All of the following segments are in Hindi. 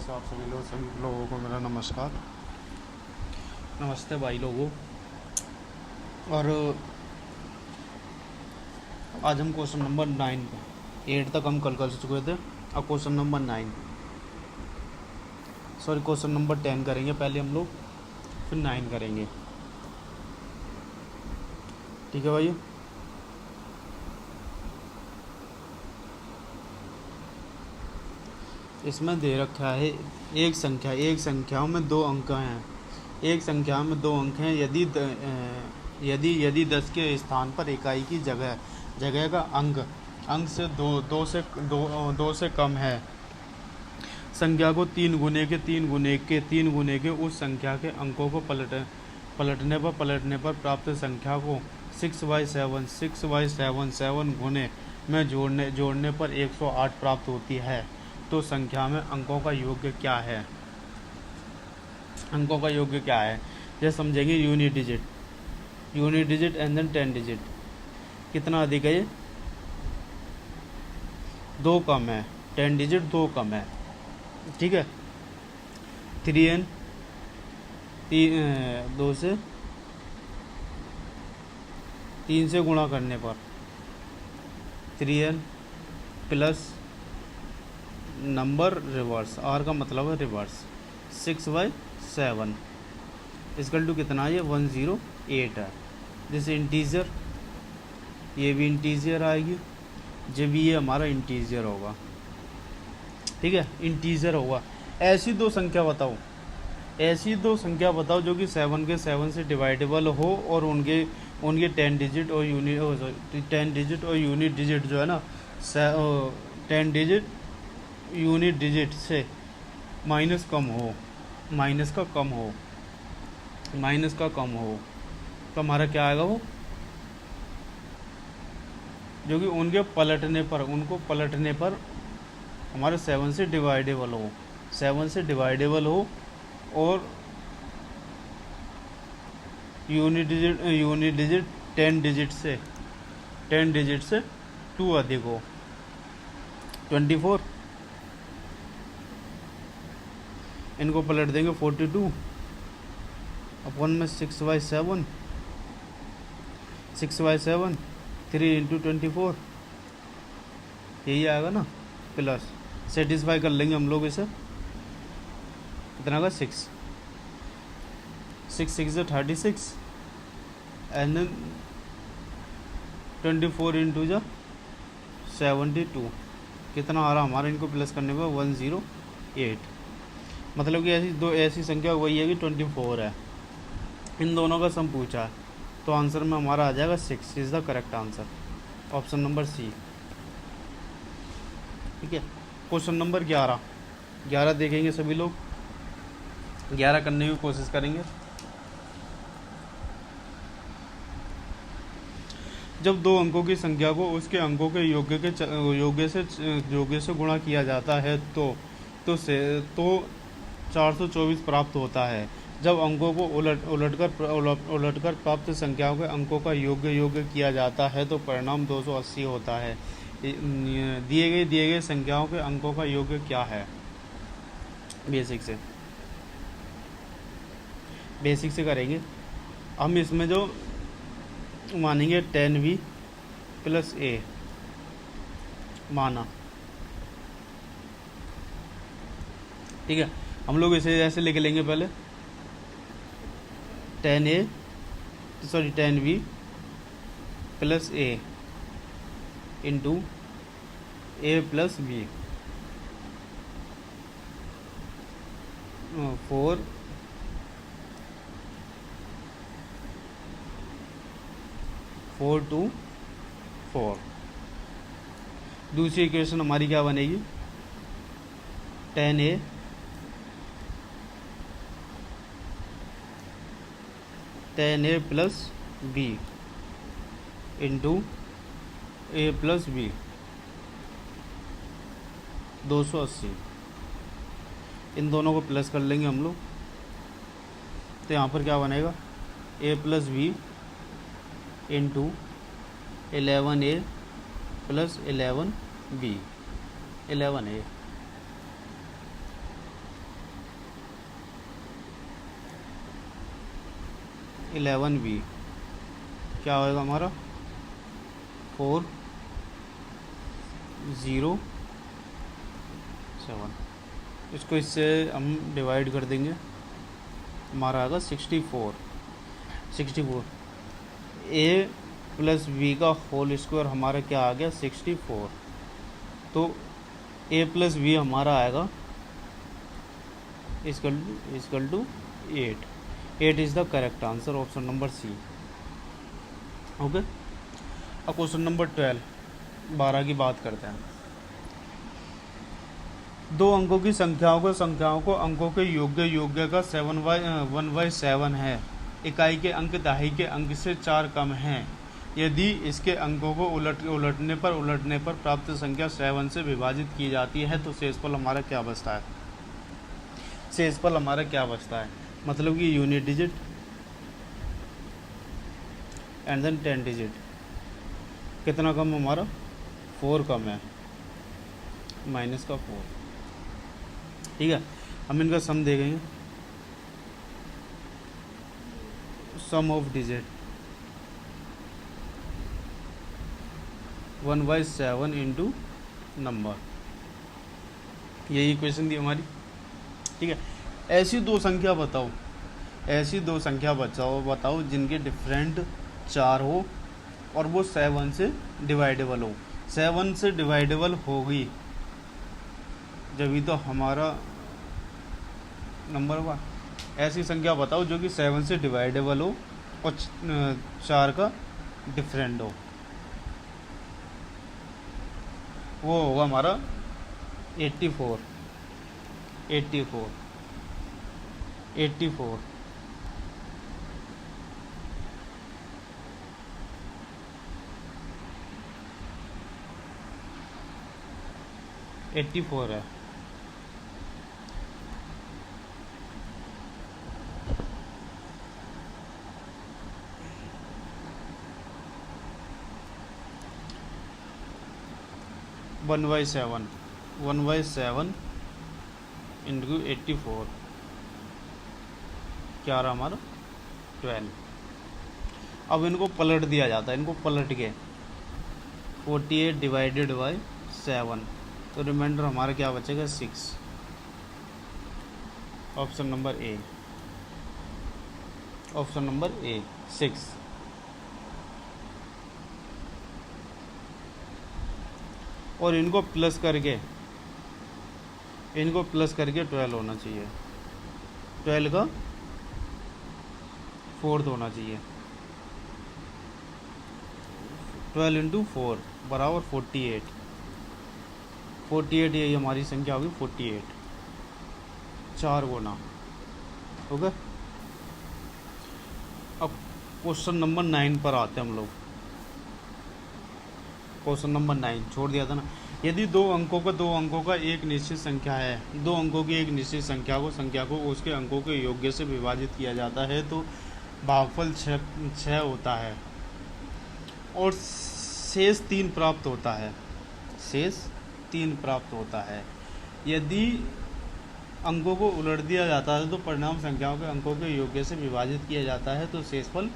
कैसे आप सभी लोगों को मेरा नमस्कार। नमस्ते भाई लोगों। और आज हम क्वेश्चन नंबर 9 पे 8 तक हम कल कर चुके थे। अब question number 9 sorry question number 10 करेंगे पहले हम लोग, फिर 9 करेंगे। ठीक है भाई। इसमें दे रखा है एक संख्याओं में दो अंक हैं। एक संख्या में दो अंक हैं यदि 10 के स्थान पर इकाई की जगह का अंक से दो से कम है। संख्या को 3 गुने के उस संख्या के अंकों को पलटने पर प्राप्त संख्या को 6/7 गुने में जोड़ने पर 108 प्राप्त होती है। तो संख्या में अंकों का योग क्या है? जैसे समझेंगे unit digit and then 10 digit. कितना अधिक है ये? 2 कम है। 10 डिजिट 2 कम है। ठीक है। 3n 2 से 3 से गुणा करने पर 3n plus number reverse, are का मतलब है रिवर्स, 6/7 इसकल टू कितना है? ये 108 है। दिस इंटीजर, ये भी इंटीजर आएगी जब ये हमारा इंटीजर होगा। ठीक है, इंटीजर होगा। ऐसी दो संख्या बताओ जो कि 7 से डिवाइडेबल हो और उनके 10 डिजिट और यूनिट डिजिट जो है ना, 10 डिजिट यूनिट डिजिट से माइनस का कम हो तो हमारा क्या आएगा? वो जो कि उनको पलटने पर हमारे 7 से डिवाइडेबल हो और यूनिट डिजिट 10 डिजिट से 2 अधिक हो। 24 इनको पलट देंगे 42 अपन में 6/7 3 × 24 यही आएगा ना, प्लस सेटिस्फाई कर लेंगे हम लोग इसे। कितना का 6 6 is 36 एंड 24 × 72 कितना आ रहा हमारा? इनको प्लस करने पर 108। मतलब कि ऐसी संख्या वही है कि 24 है। इन दोनों का सम पूछा है तो आंसर में हमारा आ जाएगा 6 is the correct answer, option number C. ठीक है। क्वेश्चन नंबर 11 देखेंगे सभी लोग। 11 करने की कोशिश करेंगे। जब दो अंकों की संख्या को उसके अंकों के योग से गुणा किया जाता है तो 424 प्राप्त होता है। जब अंकों को उलटकर प्राप्त संख्याओं के अंकों का योग किया जाता है तो परिणाम 280 होता है। दिए गए संख्याओं के अंकों का योग क्या है? बेसिक से करेंगे हम। इसमें जो मानेंगे 10v + a माना। ठीक है, हम लोग इसे ऐसे लिख लेंगे पहले 10v + a into a + b 4 to 4। दूसरी इक्वेशन हमारी क्या बनेगी? 10a + b into a + b 280। इन दोनों को प्लस कर लेंगे हम लोग तो यहाँ पर क्या बनेगा? a + b into 11a + 11b 11a 11b क्या होएगा हमारा 4007। इसको इससे हम डिवाइड कर देंगे, हमारा आएगा 64। ए प्लस बी का होल स्क्वायर हमारा क्या आ गया 64। तो ए प्लस बी हमारा आएगा equal to 8। 8 is the correct answer, option number C. Okay, अब क्वेश्चन नंबर 12 की बात करते हैं। दो अंकों की संख्याओं को अंकों के योग्य का 1/7 है। इकाई के अंक दहाई के अंक से 4 कम हैं। यदि इसके अंकों को उलटने पर प्राप्त संख्या 7 से विभाजित की जाती है तो शेषफल हमारा क्या बचता है? शेषफल हमारा क्या बचता है? मतलब कि unit digit and then 10 digit. कितना कम हमारा? 4 कम है, माइनस का 4। ठीक है, हम इनका सम देखेंगे। सम ऑफ डिजिट 1/7 इंटू नंबर, यही इक्वेशन थी हमारी। ठीक है, ऐसी दो संख्या बताओ जिनके डिफरेंट 4 हो और वो 7 से डिवाइडेबल हो। 7 से डिवाइडेबल होगी जब तो हमारा नंबर हुआ। ऐसी संख्या बताओ जो कि 7 से डिवाइडेबल हो और 4 का डिफरेंट हो। वो होगा हमारा 84। है। वन बाई सेवन इंटू 84 क्या रहा हमारा 12। अब इनको पलट दिया जाता है, इनको पलट के 48 डिवाइडेड बाई 7, तो रिमाइंडर हमारा क्या बचेगा 6। Option number A 6। और इनको प्लस करके 12 होना चाहिए, 12 का 4th होना चाहिए। 12 इंटू 4 बराबर 48। यही हमारी संख्या होगी 48, 4 गुना। ओके, अब क्वेश्चन नंबर 9 पर आते हैं हम लोग। क्वेश्चन नंबर 9 छोड़ दिया था ना। यदि दो अंकों का एक निश्चित संख्या है, दो अंकों की एक निश्चित संख्या को उसके अंकों के योग्य से विभाजित किया जाता है तो भागफल 6 होता है और शेष 3 प्राप्त होता है। यदि अंकों को उलट दिया जाता है तो परिणाम संख्याओं के अंकों के योग्य से विभाजित किया जाता है तो शेषफल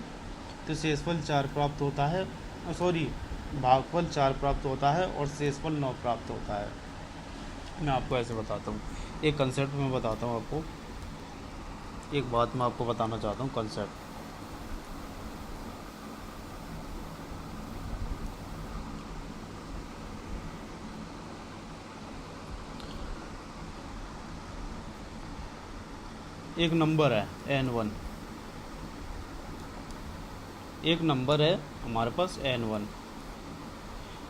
4 प्राप्त होता है। भागफल 4 प्राप्त होता है और शेषफल 9 प्राप्त होता है। मैं आपको ऐसे बताता हूँ, एक कंसेप्ट में बताता हूँ आपको, एक बात मैं आपको बताना चाहता हूँ कंसेप्ट। एक नंबर है n1, एक नंबर है हमारे पास n1।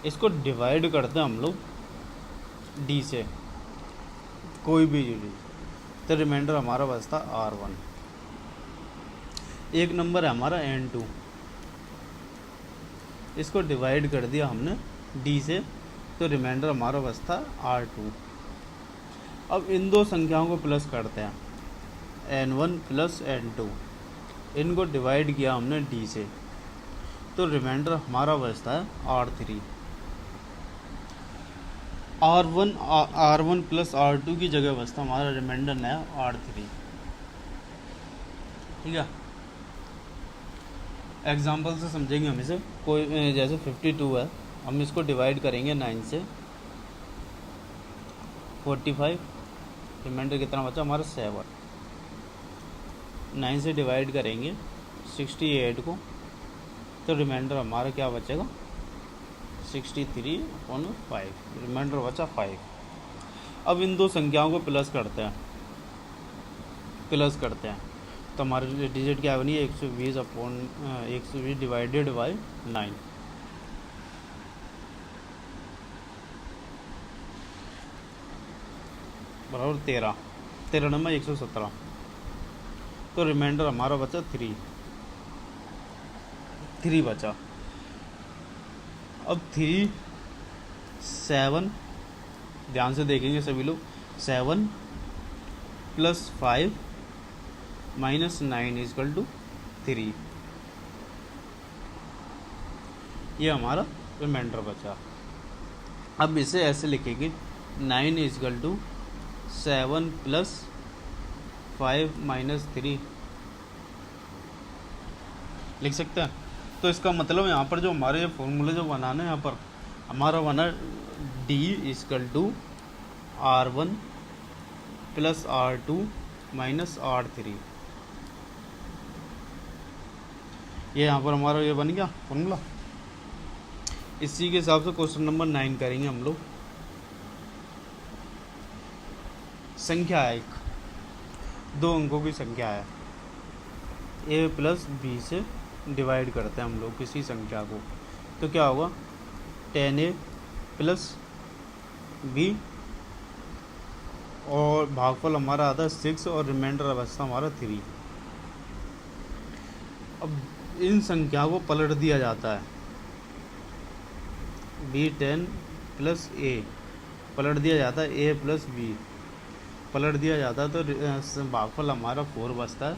इसको डिवाइड करते हैं हम लोग d से, कोई भी डी, तो रिमाइंडर हमारा बचता r1। एक नंबर है हमारा n2, इसको डिवाइड कर दिया हमने d से, तो रिमाइंडर हमारा बचता r2। अब इन दो संख्याओं को प्लस करते हैं, n1 प्लस n2, इनको डिवाइड किया हमने d से, तो रिमाइंडर हमारा बचता है r3। r1 प्लस r2 की जगह बचता हमारा रिमाइंडर नया r3। ठीक है, एग्जाम्पल से समझेंगे हम इसे। कोई जैसे 52 है, हम इसको डिवाइड करेंगे 9 से, 45, रिमाइंडर कितना बचा हमारा 7। 9 से डिवाइड करेंगे 68 को, तो रिमाइंडर हमारा क्या बचेगा 63/5, रिमाइंडर बचा 5। अब इन दो संख्याओं को प्लस करते हैं, तो हमारी डिजिट क्या बनी 120 डिवाइडेड बाई 9। बराबर 13 नंबर 117, तो रिमाइंडर हमारा बचा 3 बचा। अब 3 7, ध्यान से देखेंगे सभी लोग, 7 + 5 - 9 = 3, ये हमारा रिमाइंडर बचा। अब इसे ऐसे लिखेंगे 9 = 7 + 5 - 3 लिख सकते हैं। तो इसका मतलब यहाँ पर जो हमारे फॉर्मूले जो बनाना है, यहाँ पर हमारा बना D = R1 + R2 - R3, ये यहाँ पर हमारा ये बन गया फॉर्मूला। इसी के हिसाब से क्वेश्चन नंबर 9 करेंगे हम लोग। संख्या है एक, 2 अंकों की संख्या है, A + B से डिवाइड करते हैं हम लोग किसी संख्या को, तो क्या होगा 10A + B, और भागफल हमारा आता है 6, और रिमाइंडर बचता हमारा 3। अब इन संख्या को पलट दिया जाता है, B10 + A पलट दिया जाता है, A + B पलट दिया जाता है, तो भागफल हमारा 4 बचता है,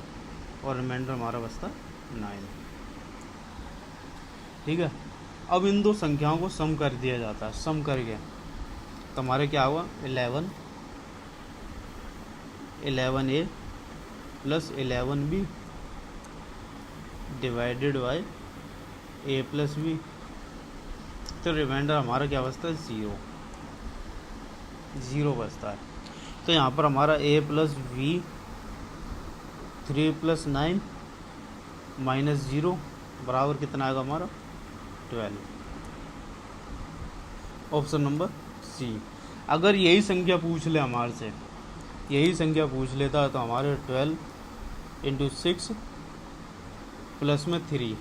और रिमाइंडर हमारा बचता है 9। ठीक है। अब इन दो संख्याओं को सम कर दिया जाता है, सम करके तो हमारे क्या हुआ 11A + 11B divided by A + B, तो रिमाइंडर हमारा क्या बचता है 0 बचता है। तो यहाँ पर हमारा A + B 3 + 9 - 0 बराबर कितना आएगा हमारा 12, ऑप्शन नंबर C। अगर यही संख्या पूछ ले हमारे से, यही संख्या पूछ लेता है, तो हमारे 12 × 6 प्लस में 3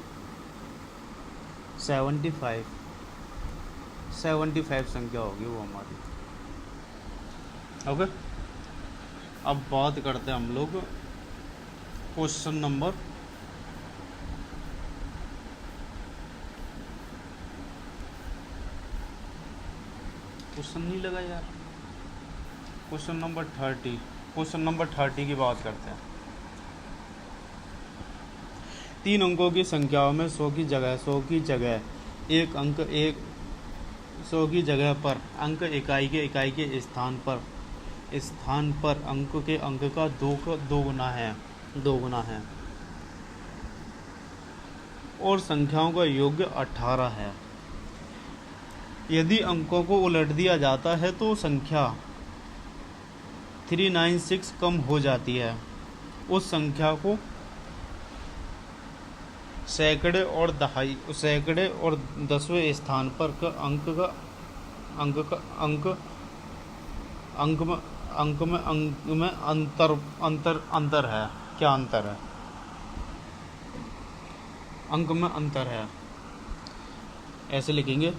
75 संख्या होगी वो हमारी। ओके, अब बात करते हैं हम लोग क्वेश्चन नंबर क्वेश्चन नहीं लगा यार, क्वेश्चन नंबर 30 की बात करते हैं। 3 अंकों की संख्याओं में 100 की जगह एक अंक 100 की जगह पर अंक इकाई के स्थान पर अंक के अंक का 2 गुना है और संख्याओं का योग 18 है। यदि अंकों को उलट दिया जाता है तो संख्या 396 कम हो जाती है। उस संख्या को सैकड़े और दसवें स्थान पर का अंक में अंतर है। क्या अंतर है? अंक में अंतर है। ऐसे लिखेंगे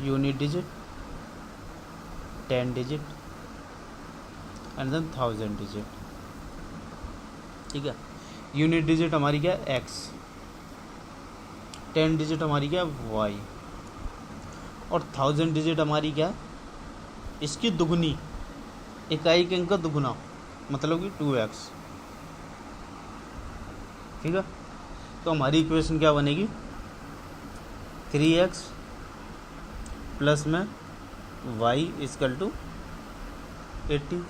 unit digit, 10 digit and then 1000 digit. ठीक है, यूनिट डिजिट हमारी क्या है x, 10 डिजिट हमारी क्या है y, और 1000 डिजिट हमारी क्या है इसकी दुगुनी, इकाई के अंक का दुगुना, मतलब कि 2x। ठीक है, तो हमारी इक्वेशन क्या बनेगी 3x प्लस में y = 80।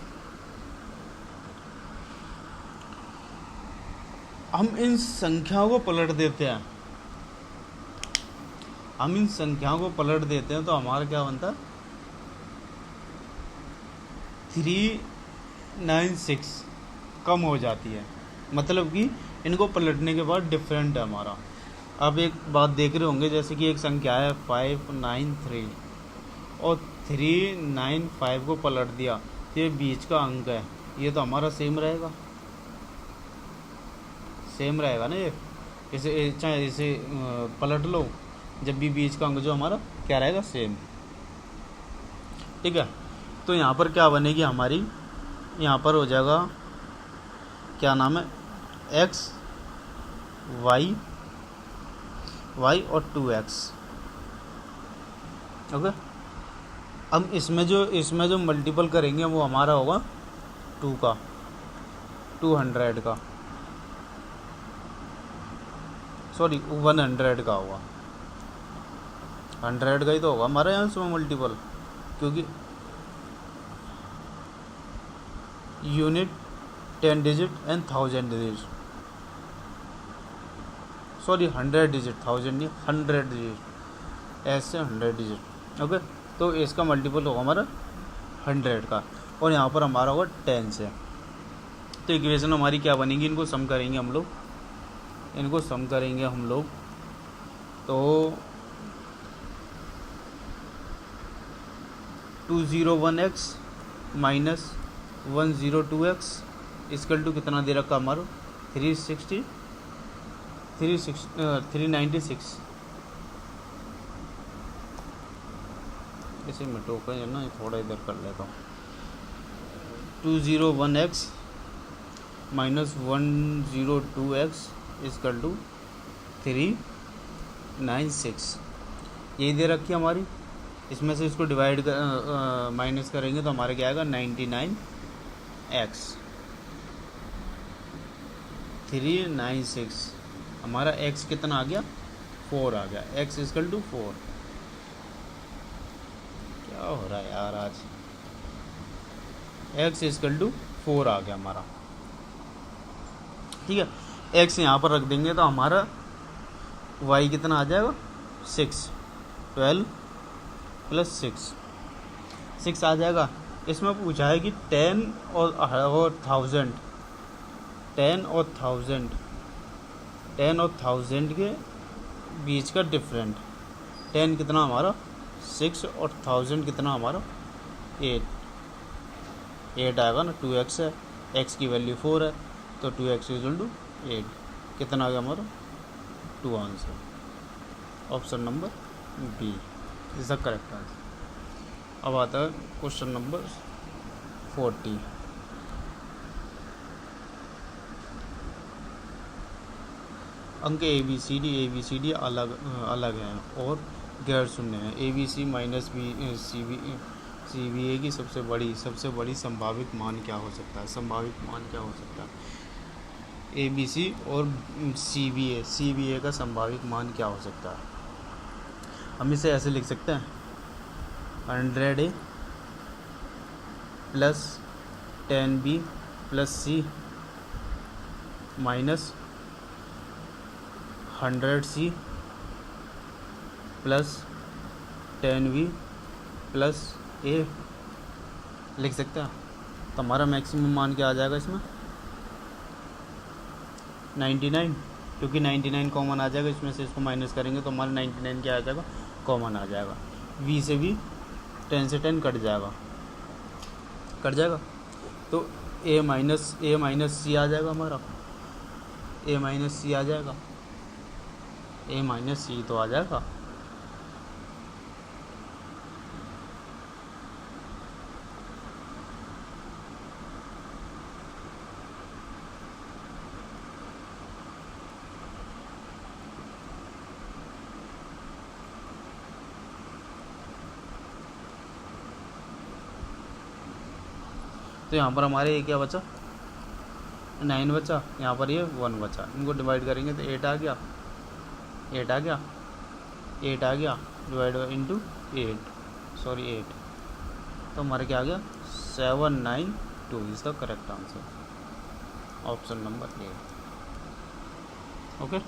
हम इन संख्याओं को पलट देते हैं, हम इन संख्याओं को पलट देते हैं तो हमारा क्या बनता है 396 कम हो जाती है, मतलब कि इनको पलटने के बाद डिफरेंट है हमारा। अब एक बात देख रहे होंगे, जैसे कि एक संख्या है 593 और 395 को पलट दिया तो ये बीच का अंक है, ये तो हमारा सेम रहेगा, सेम रहेगा ना ये। इसे चाहे इसे पलट लो, जब भी बीच का अंक जो हमारा क्या रहेगा सेम, ठीक है। तो यहाँ पर क्या बनेगी हमारी, यहाँ पर हो जाएगा क्या नाम है x y और 2x, ओके। अब इसमें जो मल्टीपल करेंगे वो हमारा होगा 2 का, 200 का, सॉरी 100 का होगा, 100 का ही तो होगा हमारा यहाँ इसमें मल्टीपल, क्योंकि unit 10 digit and 1000 digit, sorry 100 digit, 1000 नहीं 100 डिजिट, ऐसे 100 डिजिट, ओके। तो इसका मल्टीपल होगा हमारा 100 का, और यहाँ पर हमारा होगा 10 से। तो इक्वेशन हमारी क्या बनेगी, इनको सम करेंगे हम लोग, तो 201x minus 102x equal to कितना दे रखा हमारा 396। इसे मिटो कर ना, थोड़ा इधर कर लेता हूँ। 201x minus 102x equal to 396, यही दे रखी हमारी। इसमें से इसको डिवाइड माइनस करेंगे तो हमारे क्या आएगा 99x, 396 हमारा x कितना आ गया 4 आ गया, x इक्वल टू 4। क्या हो रहा है यार आज, x इक्वल टू 4 आ गया हमारा, ठीक है। x यहाँ पर रख देंगे तो हमारा y कितना आ जाएगा 6, 12 प्लस 6 आ जाएगा। इसमें पूछा है कि 10 और 1000, 10 और 1000 के बीच का डिफरेंट, 10 कितना हमारा 6 और 1000 कितना हमारा 8 आएगा ना, 2x है, x की वैल्यू 4 है, तो 2x इक्वल टू 8 कितना आ गया हमारा 2 answer. Option number B is the correct answer. अब आता है क्वेश्चन नंबर 40। अंक ए बी सी डी अलग हैं और गैर शून्य हैं। A B C minus B C B A की सबसे बड़ी संभावित मान क्या हो सकता है, ए बी सी और सी बी ए का संभावित मान क्या हो सकता है। हम इसे ऐसे लिख सकते हैं 100A plus 10B plus C minus 100C plus 10B plus A लिख सकते हैं। तो हमारा मैक्सिमम मान क्या आ जाएगा इसमें 99, क्योंकि 99 कॉमन आ जाएगा, इसमें से इसको माइनस करेंगे तो हमारा 99 क्या आ जाएगा कॉमन आ जाएगा। v से भी 10 से 10 कट जाएगा तो a माइनस सी आ जाएगा हमारा, a माइनस सी आ जाएगा, a माइनस सी तो आ जाएगा। तो यहाँ पर हमारे ये क्या बचा 9 बचा, यहाँ पर ये 1 बचा, इनको डिवाइड करेंगे तो 8 आ गया, 8 आ गया डिवाइड इंटू 8 तो हमारे क्या आ गया 792 is the correct answer. Option number A. Okay.